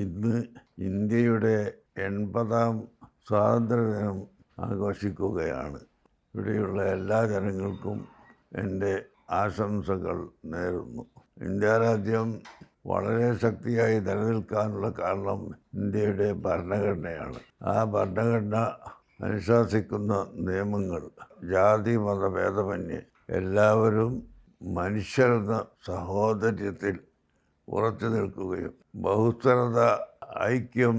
ഇന്ന് ഇന്ത്യയുടെ 80ാം സ്വാതന്ത്ര്യദിനം ആഘോഷിക്കുകയാണ്. ഇവിടെയുള്ള എല്ലാ ജനങ്ങൾക്കും എൻ്റെ ആശംസകൾ നേരുന്നു. ഇന്ത്യ രാജ്യം വളരെ ശക്തിയായി നിലനിൽക്കാനുള്ള കാരണം ഇന്ത്യയുടെ ഭരണഘടനയാണ്. ആ ഭരണഘടന അനുശാസിക്കുന്ന നിയമങ്ങൾ ജാതി മതഭേദമന്യേ എല്ലാവരും മനുഷ്യരെന്ന സഹോദര്യത്തിൽ ഉറച്ചു നിൽക്കുകയും ബഹുസ്വരത, ഐക്യം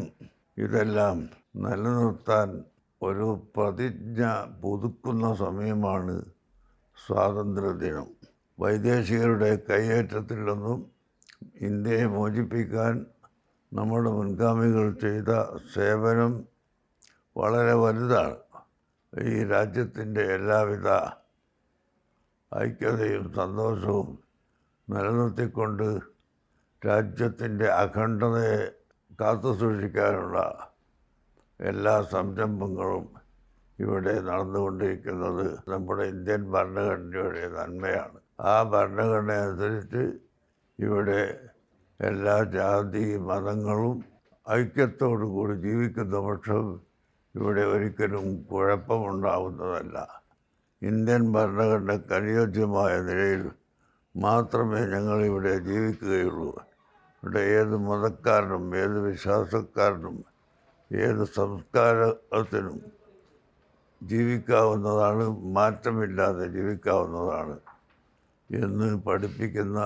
ഇതെല്ലാം നിലനിർത്താൻ ഒരു പ്രതിജ്ഞ പുതുക്കുന്ന സമയമാണ് സ്വാതന്ത്ര്യദിനം. വൈദേശികരുടെ കയ്യേറ്റത്തിൽ നിന്നും ഇന്ത്യയെ മോചിപ്പിക്കാൻ നമ്മുടെ മുൻഗാമികൾ ചെയ്ത സേവനം വളരെ വലുതാണ്. ഈ രാജ്യത്തിൻ്റെ എല്ലാവിധ ഐക്യതയും സന്തോഷവും നിലനിർത്തിക്കൊണ്ട് രാജ്യത്തിൻ്റെ അഖണ്ഡതയെ കാത്തുസൂക്ഷിക്കാനുള്ള എല്ലാ സംരംഭങ്ങളും ഇവിടെ നടന്നുകൊണ്ടിരിക്കുന്നത് നമ്മുടെ ഇന്ത്യൻ ഭരണഘടനയുടെ നന്മയാണ്. ആ ഭരണഘടന അനുസരിച്ച് ഇവിടെ എല്ലാ ജാതി മതങ്ങളും ഐക്യത്തോടു കൂടി ജീവിക്കുന്ന പക്ഷം ഇവിടെ ഒരിക്കലും കുഴപ്പമുണ്ടാവുന്നതല്ല. ഇന്ത്യൻ ഭരണഘടനയ്ക്ക് അനുയോജ്യമായ നിലയിൽ മാത്രമേ ഞങ്ങളിവിടെ ജീവിക്കുകയുള്ളൂ. ഇവിടെ ഏത് മതക്കാരനും ഏത് വിശ്വാസക്കാരനും ഏത് സംസ്കാരത്തിനും ജീവിക്കാവുന്നതാണ്, മാറ്റമില്ലാതെ ജീവിക്കാവുന്നതാണ് എന്ന് പഠിപ്പിക്കുന്ന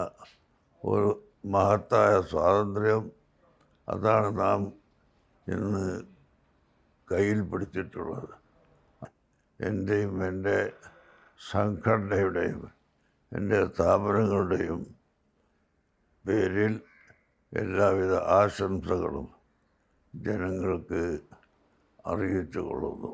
ഒരു മഹത്തായ സ്വാതന്ത്ര്യം, അതാണ് നാം ഇന്ന് കയ്യിൽ പിടിച്ചിട്ടുള്ളത്. എൻ്റെയും എൻ്റെ സംഘടനയുടെയും എൻ്റെ സ്ഥാപനങ്ങളുടെയും പേരിൽ എല്ലാവിധ ആശംസകളും ജനങ്ങൾക്ക് അറിയിച്ചു കൊള്ളുന്നു.